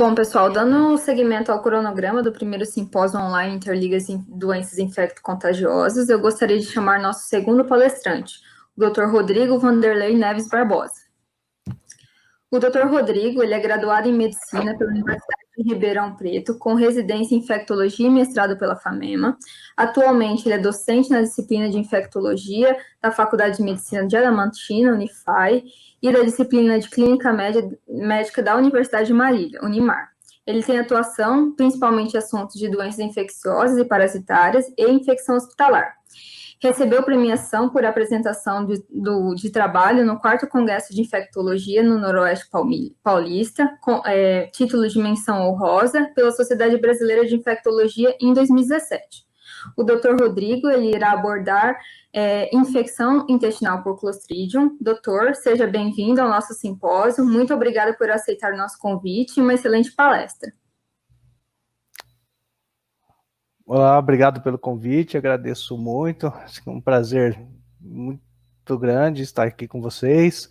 Bom, pessoal, dando seguimento ao cronograma do primeiro simpósio online Interligas em Doenças Infecto-Contagiosas, eu gostaria de chamar nosso segundo palestrante, o Dr. Rodrigo Vanderlei Neves Barbosa. O Dr. Rodrigo, ele é graduado em Medicina pela Universidade de Ribeirão Preto, com residência em Infectologia e mestrado pela FAMEMA. Atualmente, ele é docente na disciplina de Infectologia da Faculdade de Medicina de Adamantina, Unify, e da disciplina de Clínica Médica da Universidade de Marília, Unimar. Ele tem atuação principalmente em assuntos de doenças infecciosas e parasitárias e infecção hospitalar. Recebeu premiação por apresentação de trabalho no 4º Congresso de Infectologia no Noroeste Paulista, com título de menção honrosa pela Sociedade Brasileira de Infectologia em 2017. O Dr. Rodrigo, ele irá abordar infecção intestinal por Clostridium. Doutor, seja bem-vindo ao nosso simpósio. Muito obrigada por aceitar o nosso convite e uma excelente palestra. Olá, obrigado pelo convite, agradeço muito, é um prazer muito grande estar aqui com vocês,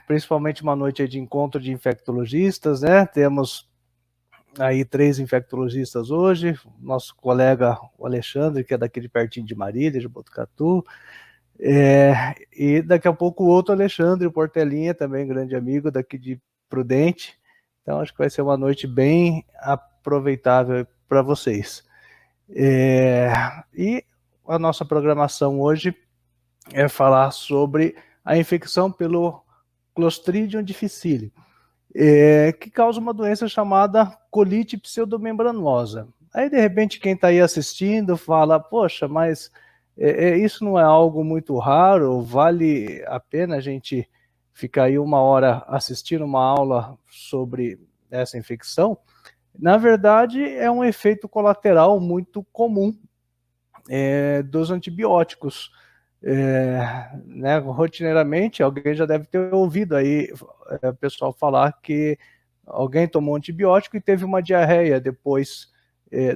principalmente uma noite de encontro de infectologistas, né? Temos aí 3 infectologistas hoje, nosso colega o Alexandre, que é daqui de pertinho de Marília, de Botucatu, e daqui a pouco o outro Alexandre, o Portelinha, também grande amigo daqui de Prudente. Então acho que vai ser uma noite bem aproveitável para vocês. E a nossa programação hoje é falar sobre a infecção pelo Clostridium difficile, que causa uma doença chamada colite pseudomembranosa. Aí, de repente, quem está aí assistindo fala, poxa, mas isso não é algo muito raro, vale a pena a gente ficar aí 1 hora assistindo uma aula sobre essa infecção? Na verdade, é um efeito colateral muito comum dos antibióticos. Né, rotineiramente, alguém já deve ter ouvido aí o pessoal falar que alguém tomou antibiótico e teve uma diarreia depois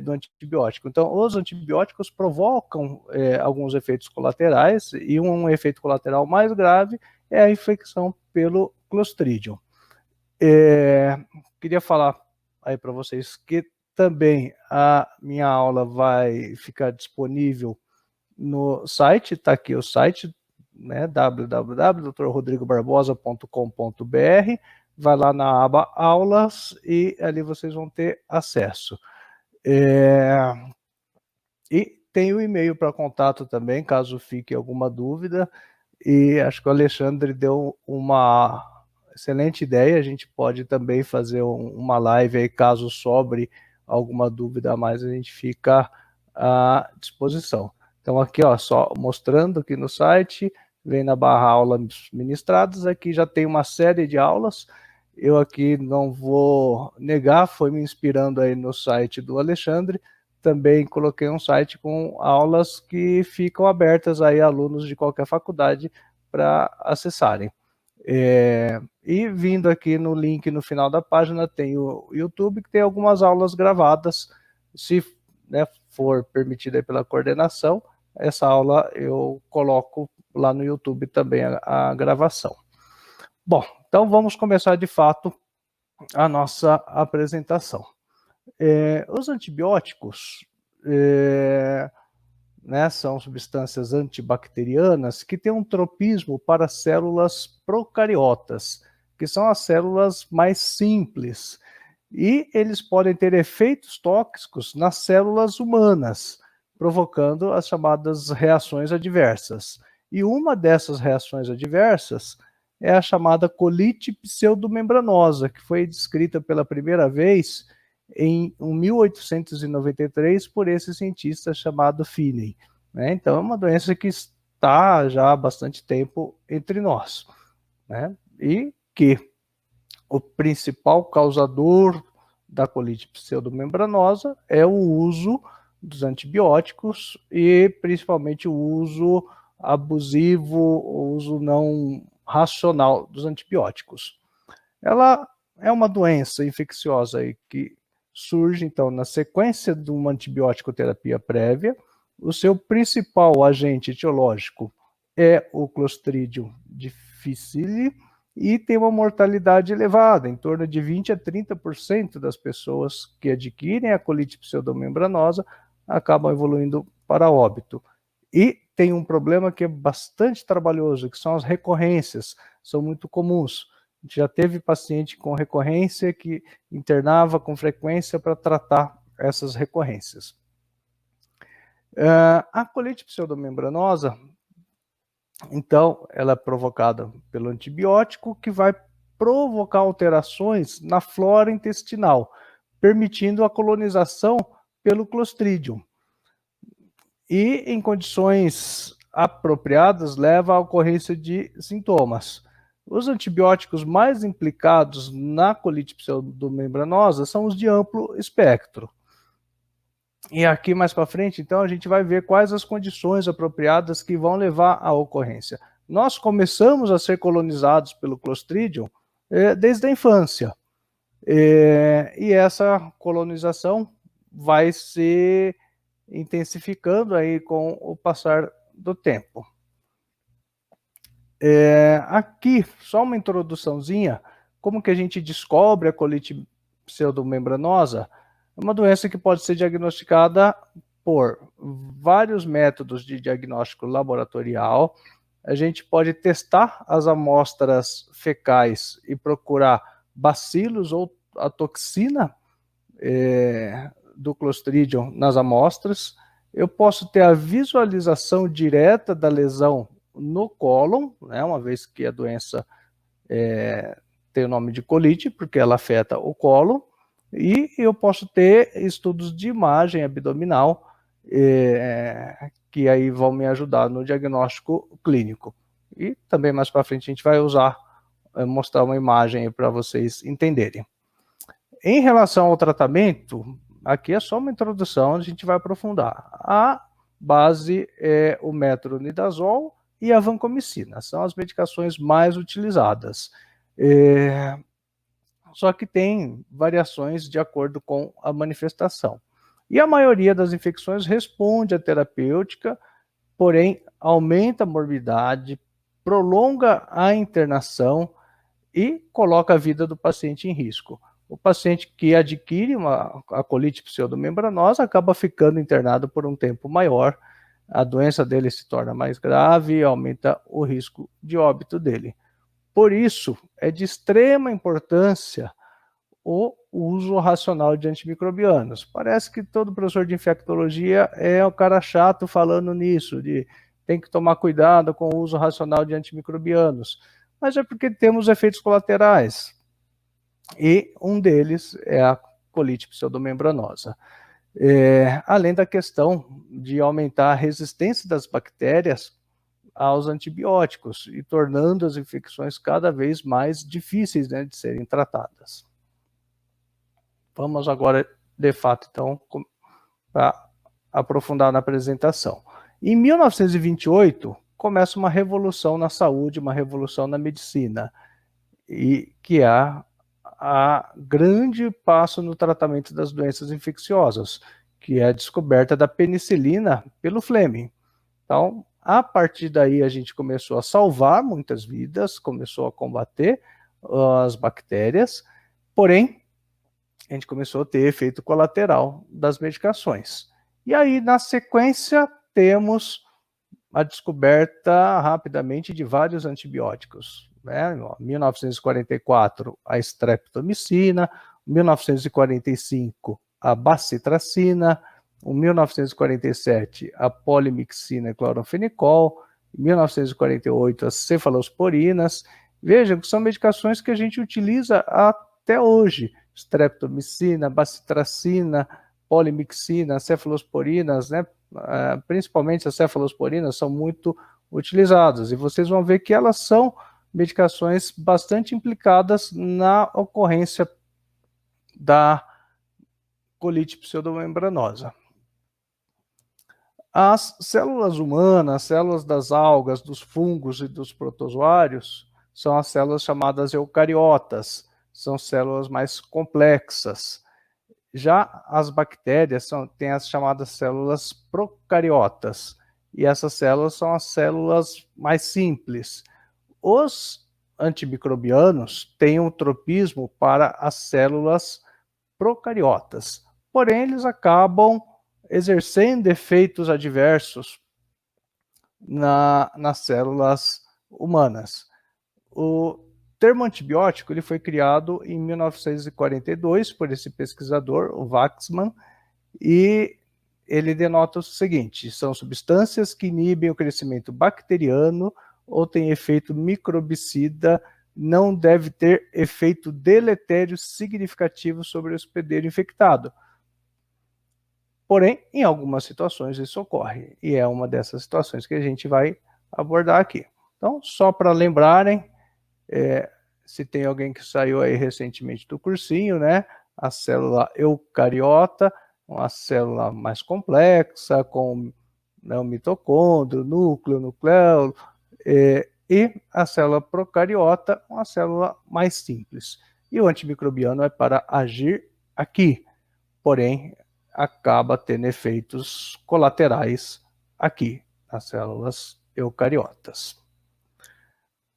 do antibiótico. Então, os antibióticos provocam alguns efeitos colaterais, e um efeito colateral mais grave é a infecção pelo Clostridium. Queria falar aí para vocês que também a minha aula vai ficar disponível no site, está aqui o site, né, www.drrodrigobarbosa.com.br, vai lá na aba aulas e ali vocês vão ter acesso. E tem o e-mail para contato também, caso fique alguma dúvida, e acho que o Alexandre deu uma excelente ideia, a gente pode também fazer uma live aí, caso sobre alguma dúvida a mais, a gente fica à disposição. Então aqui, ó, só mostrando aqui no site, vem na barra aulas ministradas, aqui já tem uma série de aulas, eu aqui não vou negar, foi me inspirando aí no site do Alexandre, também coloquei um site com aulas que ficam abertas aí a alunos de qualquer faculdade para acessarem. E vindo aqui no link no final da página tem o YouTube, que tem algumas aulas gravadas, se for permitida pela coordenação, essa aula eu coloco lá no YouTube também a gravação. Bom, então vamos começar de fato a nossa apresentação. Os antibióticos são substâncias antibacterianas que têm um tropismo para células procariotas, que são as células mais simples, e eles podem ter efeitos tóxicos nas células humanas, provocando as chamadas reações adversas. E uma dessas reações adversas é a chamada colite pseudomembranosa, que foi descrita pela primeira vez em 1893 por esse cientista chamado Finney. Então é uma doença que está já há bastante tempo entre nós, e que o principal causador da colite pseudomembranosa é o uso dos antibióticos e principalmente o uso abusivo, o uso não racional dos antibióticos. Ela é uma doença infecciosa aí que surge, então, na sequência de uma antibiótico terapia prévia. O seu principal agente etiológico é o Clostridium difficile, e tem uma mortalidade elevada, em torno de 20 a 30% das pessoas que adquirem a colite pseudomembranosa acabam evoluindo para óbito. E tem um problema que é bastante trabalhoso, que são as recorrências, são muito comuns. A gente já teve paciente com recorrência que internava com frequência para tratar essas recorrências. A colite pseudomembranosa, então, ela é provocada pelo antibiótico, que vai provocar alterações na flora intestinal, permitindo a colonização pelo Clostridium. E, em condições apropriadas, leva à ocorrência de sintomas. Os antibióticos mais implicados na colite pseudomembranosa são os de amplo espectro. E aqui mais para frente, então, a gente vai ver quais as condições apropriadas que vão levar à ocorrência. Nós começamos a ser colonizados pelo Clostridium desde a infância. E essa colonização vai se intensificando aí com o passar do tempo. Aqui, só uma introduçãozinha, como que a gente descobre a colite pseudomembranosa? É uma doença que pode ser diagnosticada por vários métodos de diagnóstico laboratorial. A gente pode testar as amostras fecais e procurar bacilos ou a toxina do Clostridium nas amostras. Eu posso ter a visualização direta da lesão no cólon, né, uma vez que a doença tem o nome de colite, porque ela afeta o cólon. E eu posso ter estudos de imagem abdominal, que aí vão me ajudar no diagnóstico clínico. E também mais para frente a gente vai mostrar uma imagem para vocês entenderem. Em relação ao tratamento, aqui é só uma introdução, a gente vai aprofundar. A base é o metronidazol e a vancomicina, são as medicações mais utilizadas. Só que tem variações de acordo com a manifestação. E a maioria das infecções responde à terapêutica, porém aumenta a morbidade, prolonga a internação e coloca a vida do paciente em risco. O paciente que adquire a colite pseudomembranosa acaba ficando internado por um tempo maior, a doença dele se torna mais grave e aumenta o risco de óbito dele. Por isso, é de extrema importância o uso racional de antimicrobianos. Parece que todo professor de infectologia é o cara chato falando nisso, de tem que tomar cuidado com o uso racional de antimicrobianos. Mas é porque temos efeitos colaterais. E um deles é a colite pseudomembranosa. Além da questão de aumentar a resistência das bactérias aos antibióticos e tornando as infecções cada vez mais difíceis, né, de serem tratadas. Vamos agora, de fato, então, para aprofundar na apresentação. Em 1928, começa uma revolução na saúde, uma revolução na medicina, e que é a grande passo no tratamento das doenças infecciosas, que é a descoberta da penicilina pelo Fleming. Então, a partir daí, a gente começou a salvar muitas vidas, começou a combater as bactérias, porém, a gente começou a ter efeito colateral das medicações. E aí, na sequência, temos a descoberta rapidamente de vários antibióticos. Né? Em 1944, a streptomicina, em 1945, a bacitracina, em 1947, a polimixina e cloranfenicol, em 1948, as cefalosporinas. Vejam que são medicações que a gente utiliza até hoje. Streptomicina, bacitracina, polimixina, cefalosporinas, né? Principalmente as cefalosporinas são muito utilizadas. E vocês vão ver que elas são medicações bastante implicadas na ocorrência da colite pseudomembranosa. As células humanas, as células das algas, dos fungos e dos protozoários, são as células chamadas eucariotas, são células mais complexas. Já as bactérias têm as chamadas células procariotas, e essas células são as células mais simples. Os antimicrobianos têm um tropismo para as células procariotas, porém eles acabam exercendo efeitos adversos nas células humanas. O termo antibiótico ele foi criado em 1942 por esse pesquisador, o Waxman, e ele denota o seguinte: são substâncias que inibem o crescimento bacteriano ou têm efeito microbicida, não deve ter efeito deletério significativo sobre o hospedeiro infectado. Porém, em algumas situações isso ocorre, e é uma dessas situações que a gente vai abordar aqui. Então, só para lembrarem, se tem alguém que saiu aí recentemente do cursinho, né? A célula eucariota, uma célula mais complexa, com, né, o mitocôndrio, núcleo, nucleolo, e a célula procariota, uma célula mais simples. E o antimicrobiano é para agir aqui, porém acaba tendo efeitos colaterais aqui, nas células eucariotas.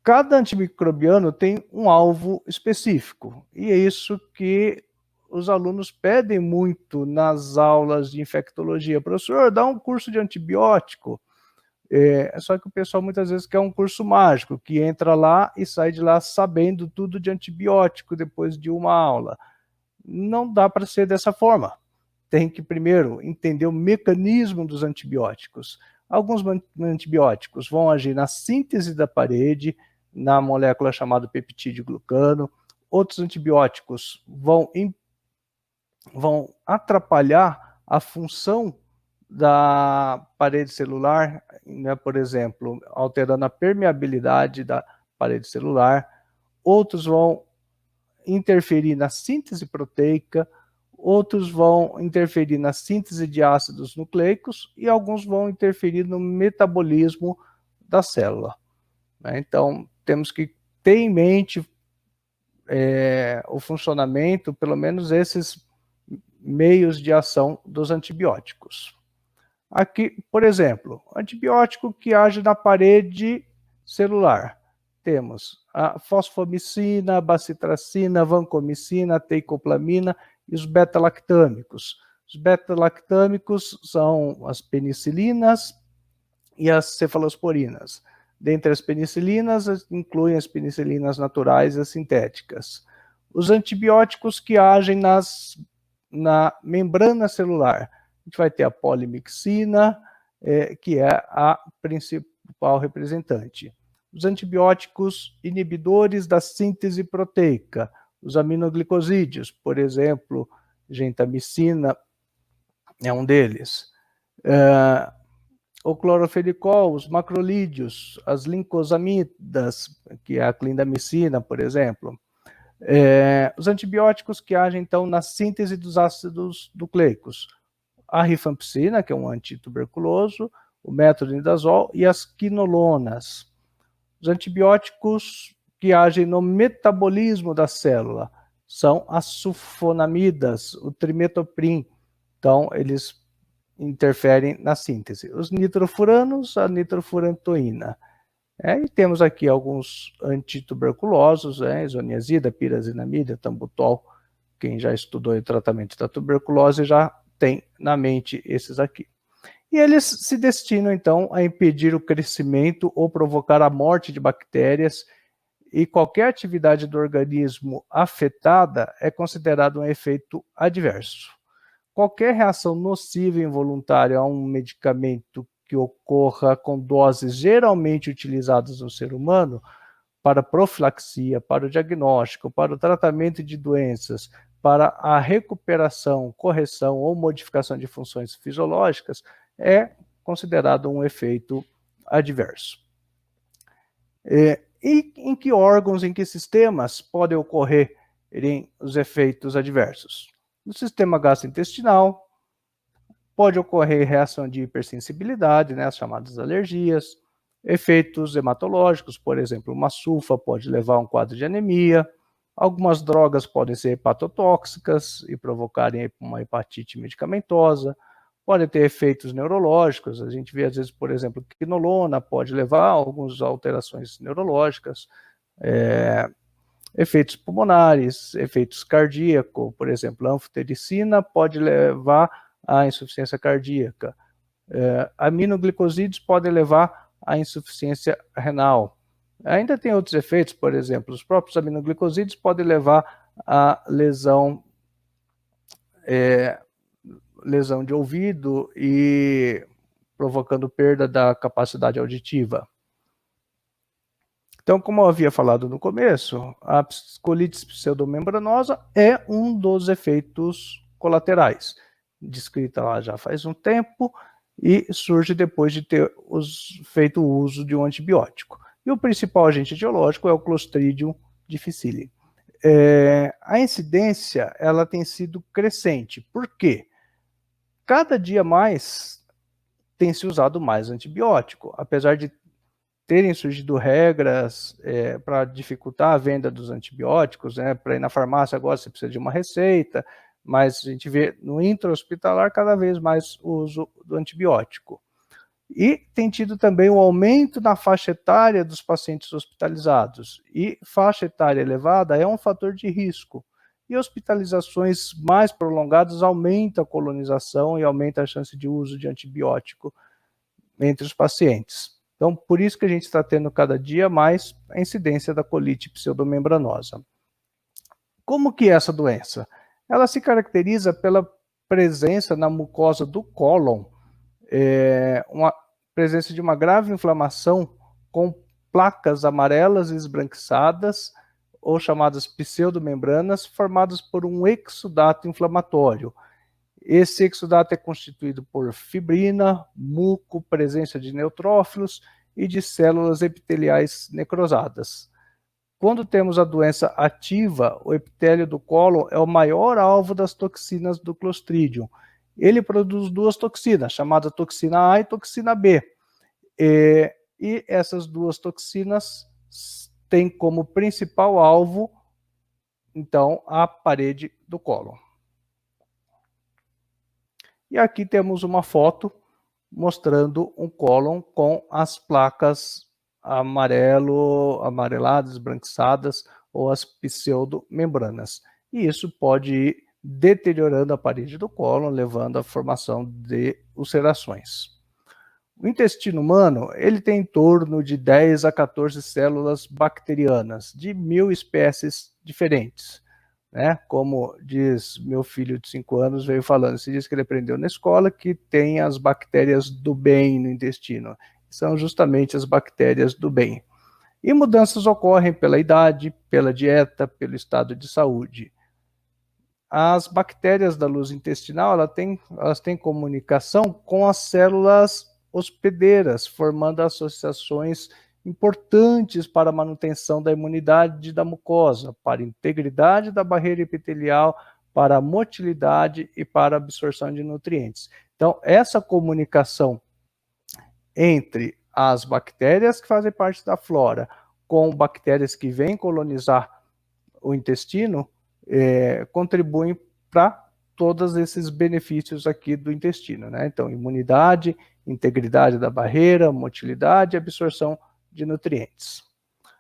Cada antimicrobiano tem um alvo específico, e é isso que os alunos pedem muito nas aulas de infectologia. Professor, dá um curso de antibiótico. Só que o pessoal muitas vezes quer um curso mágico, que entra lá e sai de lá sabendo tudo de antibiótico depois de uma aula. Não dá para ser dessa forma. Tem que primeiro entender o mecanismo dos antibióticos. Alguns antibióticos vão agir na síntese da parede, na molécula chamada peptídeo glucano. Outros antibióticos vão atrapalhar a função da parede celular, né, por exemplo, alterando a permeabilidade da parede celular. Outros vão interferir na síntese proteica, outros vão interferir na síntese de ácidos nucleicos e alguns vão interferir no metabolismo da célula. Então, temos que ter em mente o funcionamento, pelo menos esses meios de ação dos antibióticos. Aqui, por exemplo, antibiótico que age na parede celular. Temos a fosfomicina, bacitracina, vancomicina, teicoplamina e os beta-lactâmicos. Os beta-lactâmicos são as penicilinas e as cefalosporinas. Dentre as penicilinas, incluem as penicilinas naturais e as sintéticas. Os antibióticos que agem na membrana celular. A gente vai ter a polimixina, que é a principal representante. Os antibióticos inibidores da síntese proteica, os aminoglicosídeos, por exemplo, gentamicina é um deles. O clorofenicol, os macrolídeos, as lincosamidas, que é a clindamicina, por exemplo. Os antibióticos que agem, então, na síntese dos ácidos nucleicos. A rifampicina, que é um antituberculoso, o metronidazol e as quinolonas. Os antibióticos que agem no metabolismo da célula são as sulfonamidas, o trimetoprim. Então, eles interferem na síntese. Os nitrofuranos, a nitrofurantoína. E temos aqui alguns antituberculosos, isoniazida, pirazinamida, tambutol. Quem já estudou o tratamento da tuberculose já tem na mente esses aqui. E eles se destinam, então, a impedir o crescimento ou provocar a morte de bactérias, e qualquer atividade do organismo afetada é considerado um efeito adverso. Qualquer reação nociva involuntária a um medicamento que ocorra com doses geralmente utilizadas no ser humano para profilaxia, para o diagnóstico, para o tratamento de doenças, para a recuperação, correção ou modificação de funções fisiológicas, é considerado um efeito adverso. E em que órgãos, em que sistemas podem ocorrer os efeitos adversos? No sistema gastrointestinal, pode ocorrer reação de hipersensibilidade, as chamadas alergias, efeitos hematológicos, por exemplo, uma sulfa pode levar a um quadro de anemia, algumas drogas podem ser hepatotóxicas e provocarem uma hepatite medicamentosa, podem ter efeitos neurológicos, a gente vê às vezes, por exemplo, quinolona pode levar a algumas alterações neurológicas, Efeitos pulmonares, efeitos cardíacos, por exemplo, a anfotericina pode levar à insuficiência cardíaca. Aminoglicosídeos podem levar à insuficiência renal. Ainda tem outros efeitos, por exemplo, os próprios aminoglicosídeos podem levar à lesão de ouvido e provocando perda da capacidade auditiva. Então, como eu havia falado no começo, a colite pseudomembranosa é um dos efeitos colaterais, descrita lá já faz um tempo e surge depois de ter feito o uso de um antibiótico. E o principal agente etiológico é o Clostridium difficile. A incidência ela tem sido crescente. Por quê? Cada dia mais tem se usado mais antibiótico, apesar de terem surgido regras para dificultar a venda dos antibióticos, para ir na farmácia agora você precisa de uma receita, mas a gente vê no intra-hospitalar cada vez mais o uso do antibiótico. E tem tido também um aumento na faixa etária dos pacientes hospitalizados, e faixa etária elevada é um fator de risco, e hospitalizações mais prolongadas aumentam a colonização e aumenta a chance de uso de antibiótico entre os pacientes. Então, por isso que a gente está tendo cada dia mais a incidência da colite pseudomembranosa. Como que é essa doença? Ela se caracteriza pela presença na mucosa do cólon, uma presença de uma grave inflamação com placas amarelas esbranquiçadas, ou chamadas pseudomembranas, formadas por um exudato inflamatório. Esse exudato é constituído por fibrina, muco, presença de neutrófilos e de células epiteliais necrosadas. Quando temos a doença ativa, o epitélio do cólon é o maior alvo das toxinas do Clostridium. Ele produz duas toxinas, chamadas toxina A e toxina B. E essas duas toxinas têm como principal alvo, então, a parede do cólon. E aqui temos uma foto mostrando um cólon com as placas amareladas, esbranquiçadas, ou as pseudomembranas. E isso pode ir deteriorando a parede do cólon, levando à formação de ulcerações. O intestino humano, ele tem em torno de 10 a 14 células bacterianas, de 1000 espécies diferentes. Como diz meu filho de 5 anos, veio falando, se diz que ele aprendeu na escola que tem as bactérias do bem no intestino. São justamente as bactérias do bem. E mudanças ocorrem pela idade, pela dieta, pelo estado de saúde. As bactérias da luz intestinal, elas têm comunicação com as células hospedeiras, formando associações importantes para a manutenção da imunidade da mucosa, para a integridade da barreira epitelial, para a motilidade e para a absorção de nutrientes. Então, essa comunicação entre as bactérias que fazem parte da flora com bactérias que vêm colonizar o intestino contribuem para todos esses benefícios aqui do intestino, Então, imunidade, integridade da barreira, motilidade e absorção de nutrientes.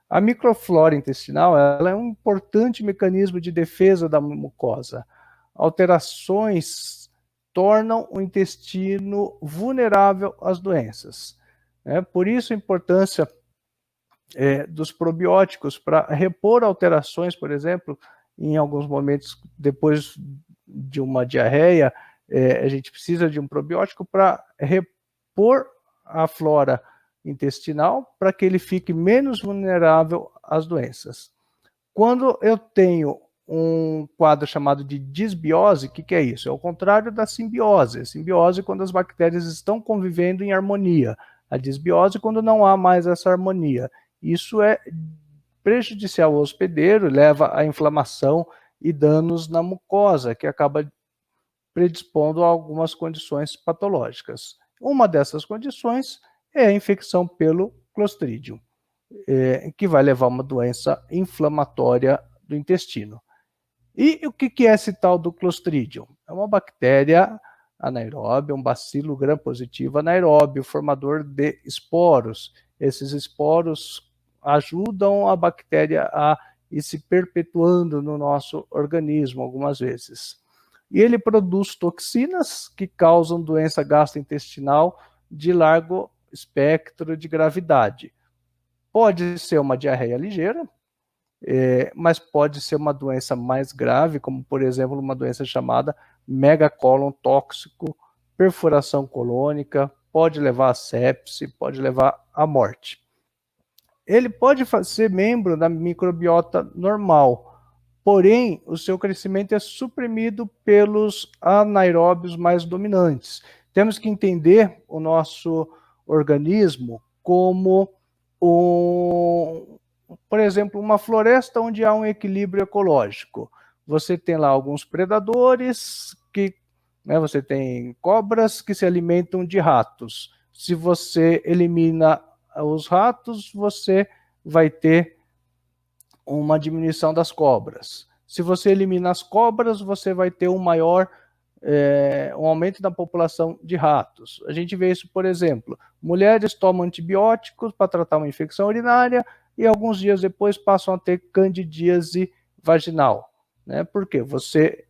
A microflora intestinal ela é um importante mecanismo de defesa da mucosa. Alterações tornam o intestino vulnerável às doenças. Por isso a importância dos probióticos para repor alterações, por exemplo, em alguns momentos depois de uma diarreia, a gente precisa de um probiótico para repor a flora intestinal para que ele fique menos vulnerável às doenças. Quando eu tenho um quadro chamado de disbiose, o que é isso? É o contrário da simbiose. A simbiose é quando as bactérias estão convivendo em harmonia. A disbiose é quando não há mais essa harmonia. Isso é prejudicial ao hospedeiro, leva à inflamação e danos na mucosa, que acaba predispondo a algumas condições patológicas. Uma dessas condições é a infecção pelo Clostridium, que vai levar a uma doença inflamatória do intestino. E o que é esse tal do Clostridium? É uma bactéria anaeróbia, um bacilo gram positivo anaeróbio, formador de esporos. Esses esporos ajudam a bactéria a ir se perpetuando no nosso organismo algumas vezes. E ele produz toxinas que causam doença gastrointestinal de largo espectro de gravidade. Pode ser uma diarreia ligeira, mas pode ser uma doença mais grave, como, por exemplo, uma doença chamada megacólon tóxico, perfuração colônica, pode levar a sepse, pode levar à morte. Ele pode ser membro da microbiota normal, porém, o seu crescimento é suprimido pelos anaeróbios mais dominantes. Temos que entender o nosso organismo como por exemplo, uma floresta onde há um equilíbrio ecológico. Você tem lá alguns predadores, você tem cobras que se alimentam de ratos. Se você elimina os ratos, você vai ter uma diminuição das cobras. Se você elimina as cobras, você vai ter um aumento da população de ratos. A gente vê isso, por exemplo, mulheres tomam antibióticos para tratar uma infecção urinária e alguns dias depois passam a ter candidíase vaginal, né? Porque você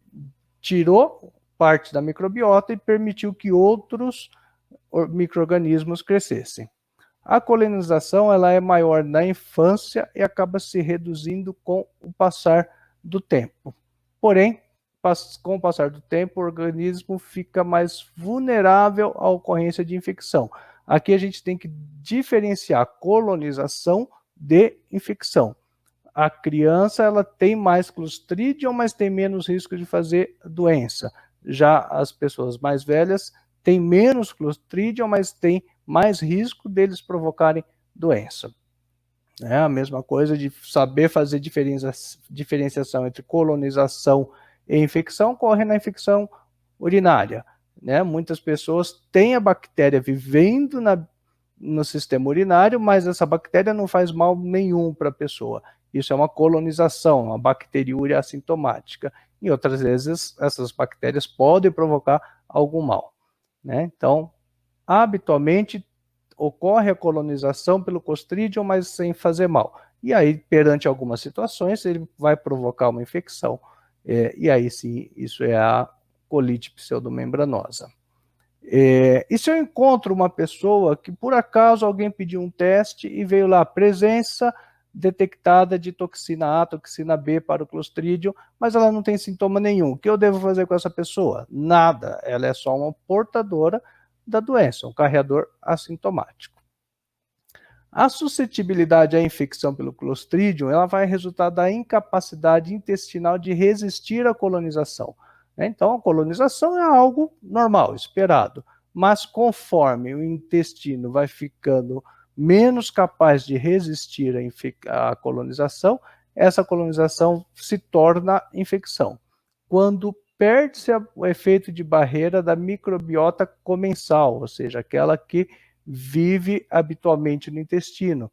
tirou parte da microbiota e permitiu que outros micro-organismos crescessem. A colonização ela é maior na infância e acaba se reduzindo com o passar do tempo. Porém, com o passar do tempo, o organismo fica mais vulnerável à ocorrência de infecção. Aqui a gente tem que diferenciar colonização de infecção. A criança ela tem mais Clostridium, mas tem menos risco de fazer doença. Já as pessoas mais velhas têm menos Clostridium, mas têm mais risco deles provocarem doença. É a mesma coisa de saber fazer diferenciação entre colonização e infecção, ocorre na infecção urinária, né? Muitas pessoas têm a bactéria vivendo no sistema urinário, mas essa bactéria não faz mal nenhum para a pessoa. Isso é uma colonização, uma bacteriúria assintomática. E outras vezes, essas bactérias podem provocar algum mal, né? Então, habitualmente, ocorre a colonização pelo Clostridium, mas sem fazer mal. E aí, perante algumas situações, ele vai provocar uma infecção. E aí sim, isso é a colite pseudomembranosa. E se eu encontro uma pessoa que, por acaso, alguém pediu um teste e veio lá, presença detectada de toxina A, toxina B para o Clostridium, mas ela não tem sintoma nenhum, o que eu devo fazer com essa pessoa? Nada, ela é só uma portadora da doença, um carreador assintomático. A suscetibilidade à infecção pelo Clostridium ela vai resultar da incapacidade intestinal de resistir à colonização. Então, a colonização é algo normal, esperado, mas conforme o intestino vai ficando menos capaz de resistir à colonização, essa colonização se torna infecção. Quando perde-se o efeito de barreira da microbiota comensal, ou seja, aquela que vive habitualmente no intestino.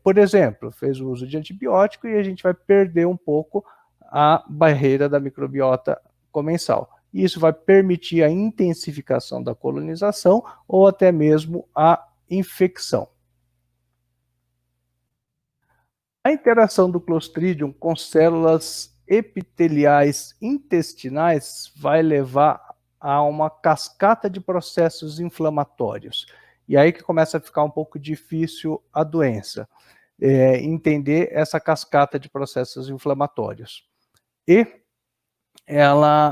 Por exemplo, fez o uso de antibiótico e a gente vai perder um pouco a barreira da microbiota comensal. Isso vai permitir a intensificação da colonização ou até mesmo a infecção. A interação do Clostridium com células epiteliais intestinais vai levar a uma cascata de processos inflamatórios. E aí que começa a ficar um pouco difícil a doença, entender essa cascata de processos inflamatórios. E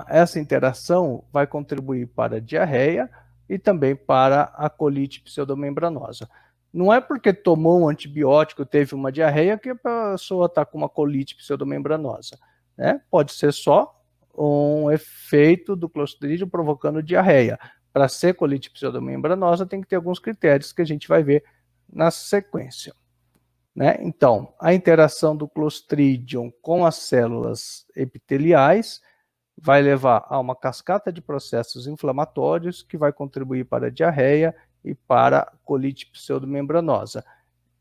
essa interação vai contribuir para a diarreia e também para a colite pseudomembranosa. Não é porque tomou um antibiótico, teve uma diarreia, que a pessoa está com uma colite pseudomembranosa, né? Pode ser só um efeito do Clostridium provocando diarreia. Para ser colite pseudomembranosa, tem que ter alguns critérios que a gente vai ver na sequência, né? Então, a interação do Clostridium com as células epiteliais vai levar a uma cascata de processos inflamatórios que vai contribuir para a diarreia e para a colite pseudomembranosa.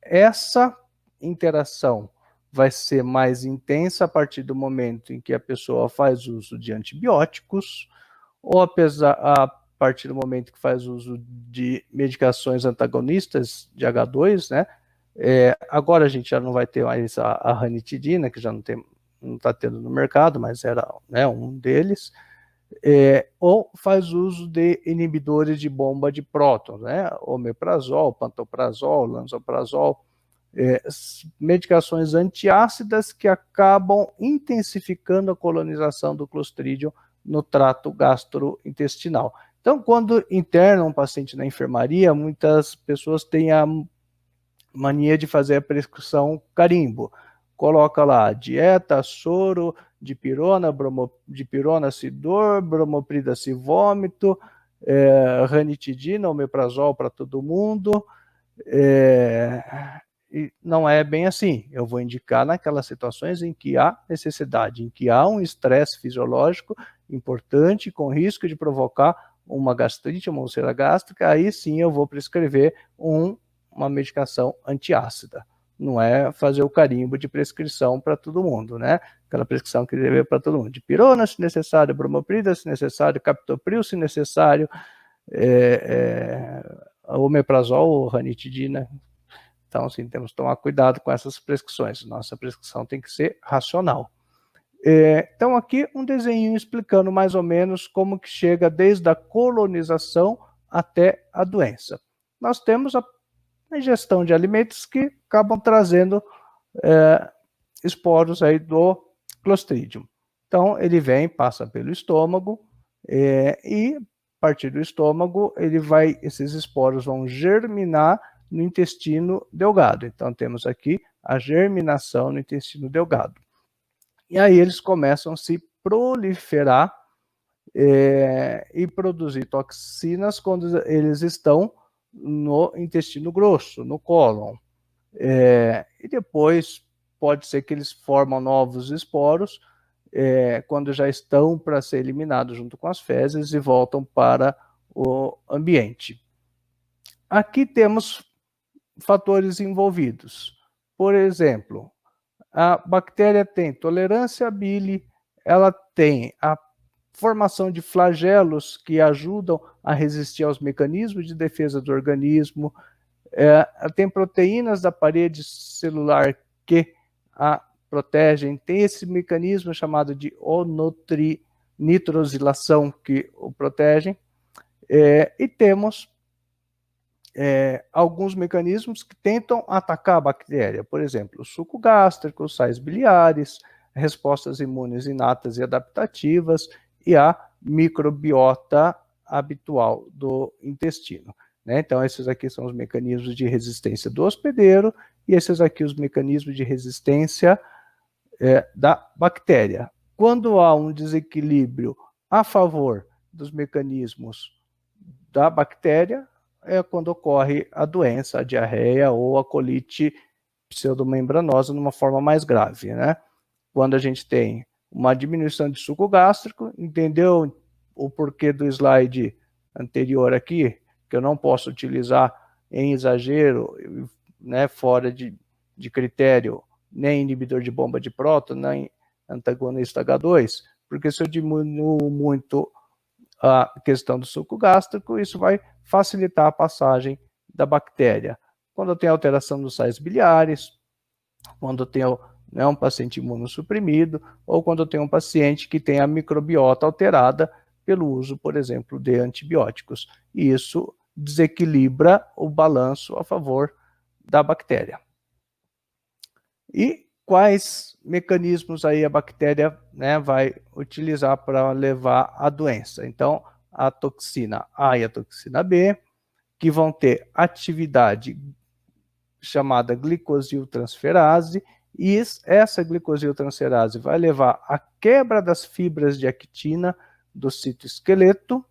Essa interação vai ser mais intensa a partir do momento em que a pessoa faz uso de antibióticos ou a partir do momento que faz uso de medicações antagonistas de H2, né? Agora a gente já não vai ter mais a ranitidina, que já não está tendo no mercado, mas era, né, um deles, ou faz uso de inibidores de bomba de prótons, né, omeprazol, pantoprazol, lansoprazol, medicações antiácidas que acabam intensificando a colonização do Clostridium no trato gastrointestinal. Então, quando internam um paciente na enfermaria, muitas pessoas têm a mania de fazer a prescrição carimbo. Coloca lá dieta, soro, dipirona, dipirona Sidor, bromoprida Civômito, ranitidina, omeprazol para todo mundo. E não é bem assim. Eu vou indicar naquelas situações em que há necessidade, em que há um estresse fisiológico importante, com risco de provocar uma gastrite, uma úlcera gástrica, aí sim eu vou prescrever uma medicação antiácida. Não é fazer o carimbo de prescrição para todo mundo, né? Aquela prescrição que deve para todo mundo. Dipirona, se necessário, bromoprida, se necessário, captopril, se necessário, omeprazol, ranitidina. Então, assim, temos que tomar cuidado com essas prescrições. Nossa prescrição tem que ser racional. Então, aqui um desenho explicando mais ou menos como que chega desde a colonização até a doença. Nós temos a ingestão de alimentos que acabam trazendo esporos aí do Clostridium. Então, ele vem, passa pelo estômago, e a partir do estômago, esses esporos vão germinar no intestino delgado. Então, temos aqui a germinação no intestino delgado. E aí eles começam a se proliferar e produzir toxinas quando eles estão no intestino grosso, no cólon. E depois pode ser que eles formam novos esporos quando já estão para ser eliminados junto com as fezes e voltam para o ambiente. Aqui temos fatores envolvidos. Por exemplo, a bactéria tem tolerância à bile, ela tem a formação de flagelos que ajudam a resistir aos mecanismos de defesa do organismo, tem proteínas da parede celular que a protegem, tem esse mecanismo chamado de nitrosilação que o protegem, e temos alguns mecanismos que tentam atacar a bactéria, por exemplo, o suco gástrico, os sais biliares, respostas imunes inatas e adaptativas e a microbiota habitual do intestino. Né? Então, esses aqui são os mecanismos de resistência do hospedeiro e esses aqui os mecanismos de resistência da bactéria. Quando há um desequilíbrio a favor dos mecanismos da bactéria, é quando ocorre a doença, a diarreia ou a colite pseudomembranosa numa forma mais grave, né? Quando a gente tem uma diminuição de suco gástrico, entendeu o porquê do slide anterior aqui, que eu não posso utilizar em exagero, né, fora de critério, nem inibidor de bomba de próton, nem antagonista H2, porque se eu diminuo muito a questão do suco gástrico, isso vai facilitar a passagem da bactéria. Quando eu tenho alteração dos sais biliares, quando eu tenho um paciente imunossuprimido, ou quando eu tenho um paciente que tem a microbiota alterada pelo uso, por exemplo, de antibióticos. E isso desequilibra o balanço a favor da bactéria. E quais mecanismos aí a bactéria, né, vai utilizar para levar à doença? Então, a toxina A e a toxina B, que vão ter atividade chamada glicosiltransferase, e essa glicosiltransferase vai levar à quebra das fibras de actina do citoesqueleto,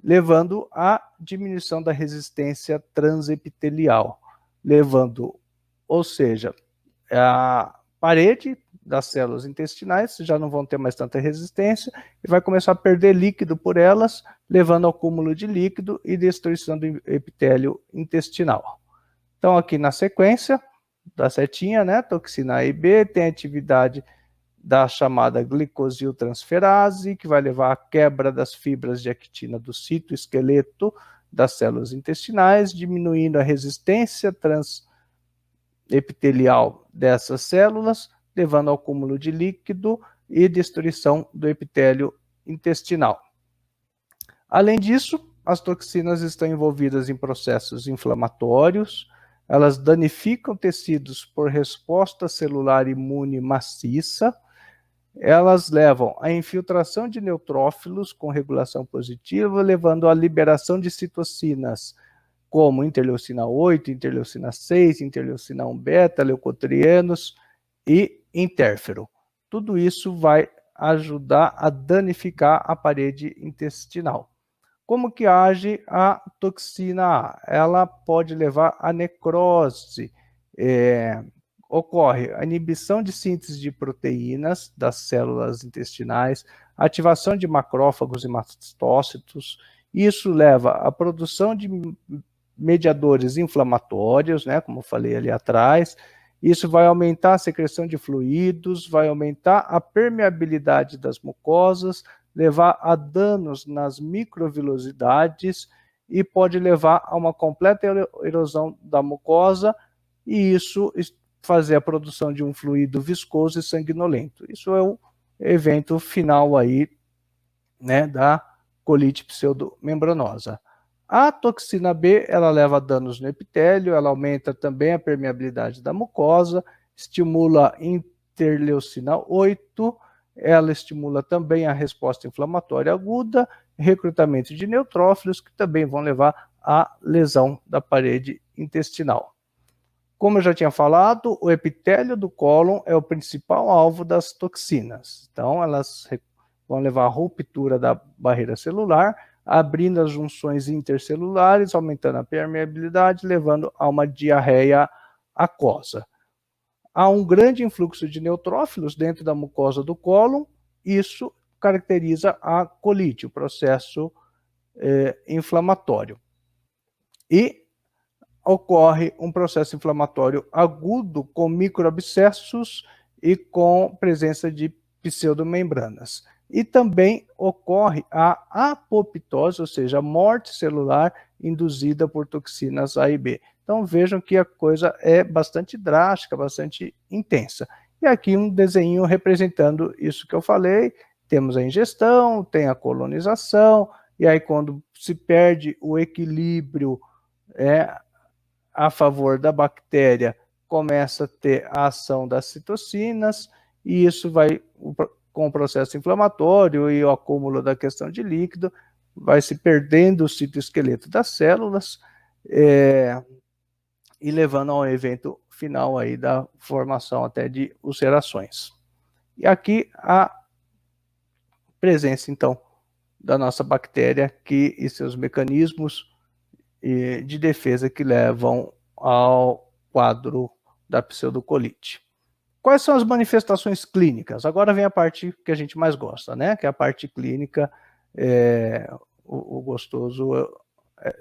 levando à diminuição da resistência transepitelial, ou seja, a parede das células intestinais já não vão ter mais tanta resistência e vai começar a perder líquido por elas, levando ao acúmulo de líquido e destruição do epitélio intestinal. Então, aqui na sequência da setinha, né, toxina A e B, tem a atividade da chamada glicosiltransferase, que vai levar à quebra das fibras de actina do citoesqueleto das células intestinais, diminuindo a resistência epitelial dessas células, levando ao acúmulo de líquido e destruição do epitélio intestinal. Além disso, as toxinas estão envolvidas em processos inflamatórios, elas danificam tecidos por resposta celular imune maciça, elas levam à infiltração de neutrófilos com regulação positiva, levando à liberação de citocinas, como interleucina 8, interleucina 6, interleucina 1 beta, leucotrienos e interferon. Tudo isso vai ajudar a danificar a parede intestinal. Como que age a toxina A? Ela pode levar à necrose, ocorre a inibição de síntese de proteínas das células intestinais, ativação de macrófagos e mastócitos, isso leva à produção de mediadores inflamatórios, né, como eu falei ali atrás, isso vai aumentar a secreção de fluidos, vai aumentar a permeabilidade das mucosas, levar a danos nas microvilosidades e pode levar a uma completa erosão da mucosa e isso fazer a produção de um fluido viscoso e sanguinolento. Isso é o evento final aí, né, da colite pseudomembranosa. A toxina B, ela leva a danos no epitélio, ela aumenta também a permeabilidade da mucosa, estimula interleucina 8, ela estimula também a resposta inflamatória aguda, recrutamento de neutrófilos, que também vão levar à lesão da parede intestinal. Como eu já tinha falado, o epitélio do cólon é o principal alvo das toxinas. Então, elas vão levar à ruptura da barreira celular, abrindo as junções intercelulares, aumentando a permeabilidade, levando a uma diarreia aquosa. Há um grande influxo de neutrófilos dentro da mucosa do cólon, isso caracteriza a colite, o processo inflamatório. E ocorre um processo inflamatório agudo com microabscessos e com presença de pseudomembranas. E também ocorre a apoptose, ou seja, a morte celular induzida por toxinas A e B. Então vejam que a coisa é bastante drástica, bastante intensa. E aqui um desenho representando isso que eu falei. Temos a ingestão, tem a colonização, e aí quando se perde o equilíbrio a favor da bactéria, começa a ter a ação das citocinas, e isso vai, com o processo inflamatório e o acúmulo da questão de líquido, vai se perdendo o citoesqueleto das células, e levando ao evento final aí da formação até de ulcerações. E aqui a presença, então, da nossa bactéria e seus mecanismos de defesa que levam ao quadro da pseudocolite. Quais são as manifestações clínicas? Agora vem a parte que a gente mais gosta, né? Que é a parte clínica. O gostoso,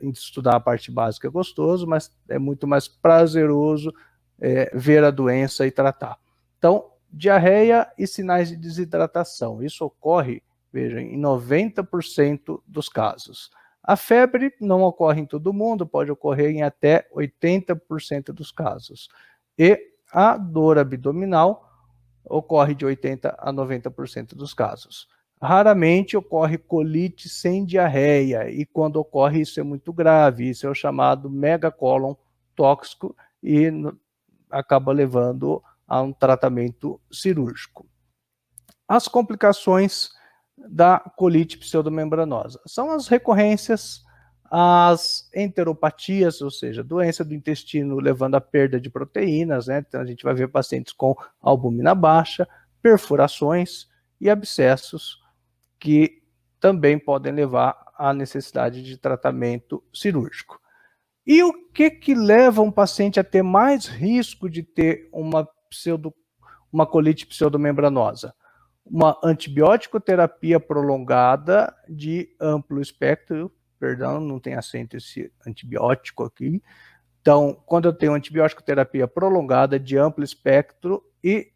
estudar a parte básica é gostoso, mas é muito mais prazeroso ver a doença e tratar. Então, diarreia e sinais de desidratação. Isso ocorre, vejam, em 90% dos casos. A febre não ocorre em todo mundo, pode ocorrer em até 80% dos casos. E a dor abdominal ocorre de 80% a 90% dos casos. Raramente ocorre colite sem diarreia, e quando ocorre isso é muito grave, isso é o chamado megacólon tóxico e acaba levando a um tratamento cirúrgico. As complicações da colite pseudomembranosa são as recorrências, as enteropatias, ou seja, doença do intestino levando à perda de proteínas, né? Então a gente vai ver pacientes com albumina baixa, perfurações e abscessos que também podem levar à necessidade de tratamento cirúrgico. E o que leva um paciente a ter mais risco de ter uma colite pseudomembranosa? Uma antibiótico terapia prolongada de amplo espectro, perdão, não tem acento esse antibiótico aqui. Então, quando eu tenho antibiótico terapia prolongada de amplo espectro e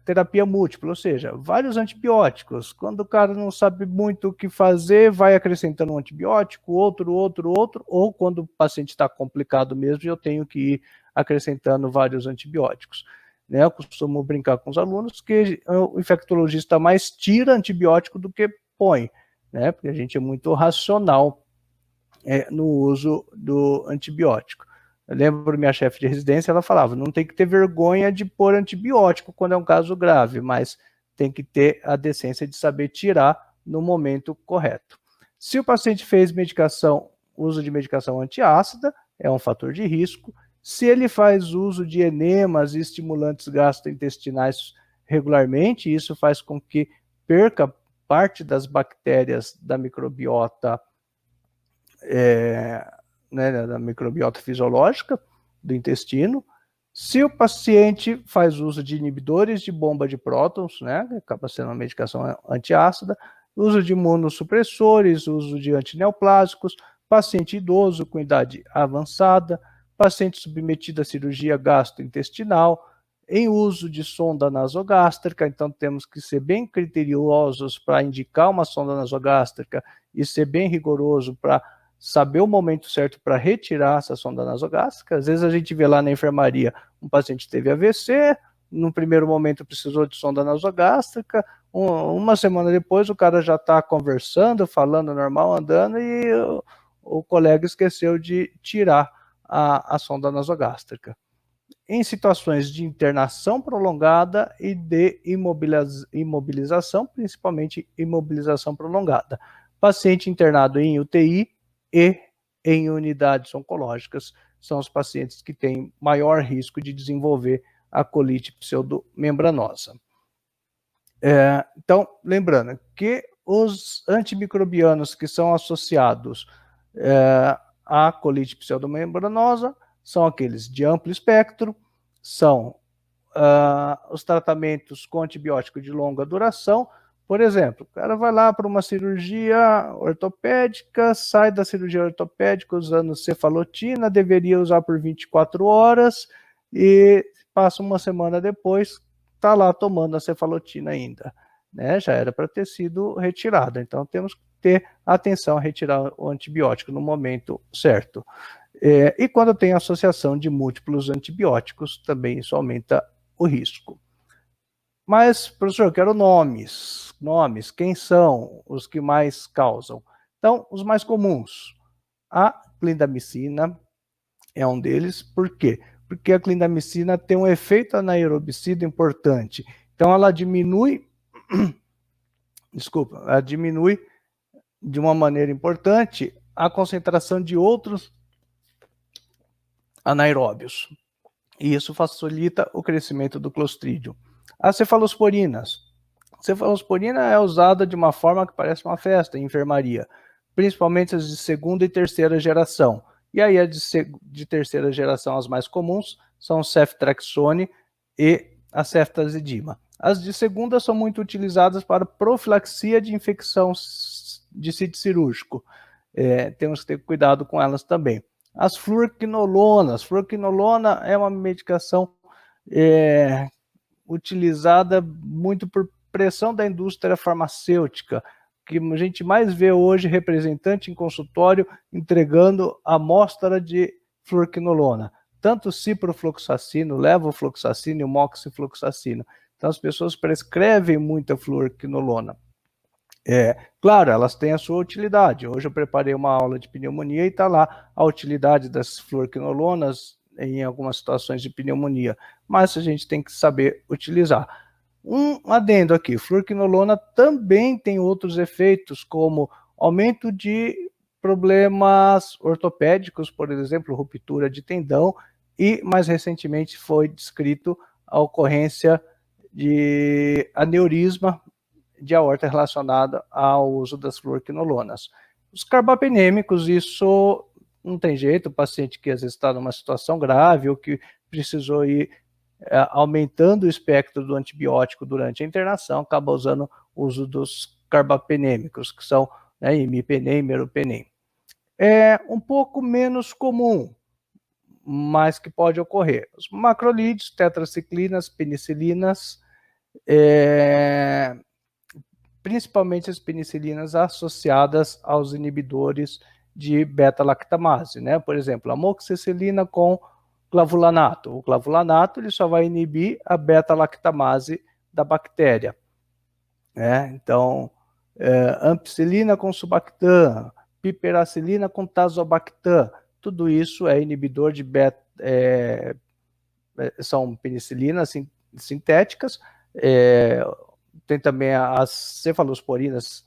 terapia múltipla, ou seja, vários antibióticos. Quando o cara não sabe muito o que fazer, vai acrescentando um antibiótico, outro, ou quando o paciente está complicado mesmo, eu tenho que ir acrescentando vários antibióticos. Né? Eu costumo brincar com os alunos que o infectologista mais tira antibiótico do que põe, né? Porque a gente é muito racional no uso do antibiótico. Eu lembro minha chefe de residência, ela falava, não tem que ter vergonha de pôr antibiótico quando é um caso grave, mas tem que ter a decência de saber tirar no momento correto. Se o paciente fez uso de medicação antiácida, é um fator de risco. Se ele faz uso de enemas e estimulantes gastrointestinais regularmente, isso faz com que perca parte das bactérias da microbiota, né, da microbiota fisiológica do intestino. Se o paciente faz uso de inibidores de bomba de prótons, né, que acaba sendo uma medicação antiácida, uso de imunossupressores, uso de antineoplásicos, paciente idoso com idade avançada, paciente submetido à cirurgia gastrointestinal, em uso de sonda nasogástrica, então temos que ser bem criteriosos para indicar uma sonda nasogástrica e ser bem rigoroso para saber o momento certo para retirar essa sonda nasogástrica. Às vezes a gente vê lá na enfermaria, um paciente teve AVC, no primeiro momento precisou de sonda nasogástrica, uma semana depois o cara já está conversando, falando normal, andando, e o colega esqueceu de tirar a sonda nasogástrica. Em situações de internação prolongada e de imobilização, principalmente imobilização prolongada. Paciente internado em UTI e em unidades oncológicas são os pacientes que têm maior risco de desenvolver a colite pseudomembranosa. Então, lembrando que os antimicrobianos que são associados à colite pseudomembranosa são aqueles de amplo espectro, são os tratamentos com antibiótico de longa duração. Por exemplo, o cara vai lá para uma cirurgia ortopédica, sai da cirurgia ortopédica usando cefalotina, deveria usar por 24 horas e passa uma semana depois, está lá tomando a cefalotina ainda, né? Já era para ter sido retirada, então temos que ter atenção a retirar o antibiótico no momento certo. E quando tem associação de múltiplos antibióticos, também isso aumenta o risco. Mas, professor, eu quero nomes. Quem são os que mais causam? Então, os mais comuns. A clindamicina é um deles. Por quê? Porque a clindamicina tem um efeito anaerobicida importante. Então, ela diminui, ela diminui de uma maneira importante a concentração de outros anaeróbios. E isso facilita o crescimento do Clostridium. As cefalosporinas. A cefalosporina é usada de uma forma que parece uma festa em enfermaria, principalmente as de segunda e terceira geração. E aí as de terceira geração, as mais comuns, são o ceftriaxone e a ceftazidima. As de segunda são muito utilizadas para profilaxia de infecção de sítio cirúrgico. Temos que ter cuidado com elas também. As fluoroquinolonas. Fluoroquinolona é uma medicação utilizada muito por pressão da indústria farmacêutica, que a gente mais vê hoje representante em consultório entregando amostra de fluoroquinolona, tanto ciprofloxacino, levofloxacino e moxifloxacino. Então as pessoas prescrevem muita fluoroquinolona. Claro, elas têm a sua utilidade. Hoje eu preparei uma aula de pneumonia e está lá a utilidade das fluoroquinolonas em algumas situações de pneumonia, mas a gente tem que saber utilizar. Um adendo aqui, fluoroquinolona também tem outros efeitos, como aumento de problemas ortopédicos, por exemplo, ruptura de tendão, e mais recentemente foi descrito a ocorrência de aneurisma de aorta relacionada ao uso das fluoroquinolonas. Os carbapenêmicos, isso não tem jeito, o paciente que às vezes está numa situação grave ou que precisou ir aumentando o espectro do antibiótico durante a internação, acaba usando o uso dos carbapenêmicos, que são imipenem e meropenem. É um pouco menos comum, mas que pode ocorrer. Os macrolídeos, tetraciclinas, penicilinas, principalmente as penicilinas associadas aos inibidores de beta-lactamase, né? Por exemplo, amoxicilina com clavulanato. O clavulanato ele só vai inibir a beta-lactamase da bactéria. Então, ampicilina com subactam, piperacilina com tazobactam, tudo isso é inibidor de beta, são penicilinas sintéticas, tem também as cefalosporinas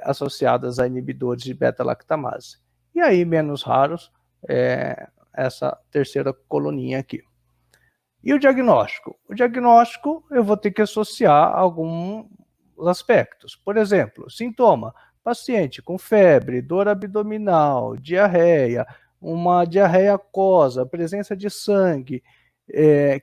associadas a inibidores de beta-lactamase. E aí, menos raros, essa terceira coluninha aqui. E o diagnóstico? O diagnóstico eu vou ter que associar alguns aspectos. Por exemplo, sintoma: paciente com febre, dor abdominal, diarreia, uma diarreia aquosa, presença de sangue,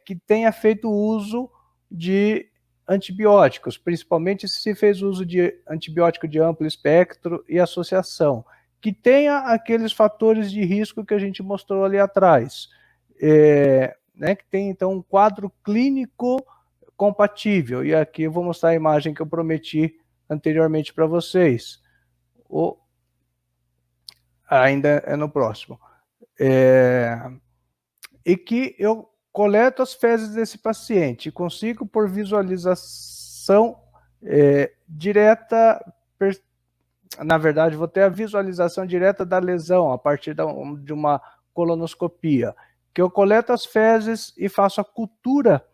que tenha feito uso de antibióticos, principalmente se fez uso de antibiótico de amplo espectro e associação, que tenha aqueles fatores de risco que a gente mostrou ali atrás, que tem então um quadro clínico compatível. E aqui eu vou mostrar a imagem que eu prometi anteriormente para vocês. Ainda é no próximo. E que eu coleto as fezes desse paciente e consigo, por visualização direta, na verdade, vou ter a visualização direta da lesão a partir de uma colonoscopia, que eu coleto as fezes e faço a cultura,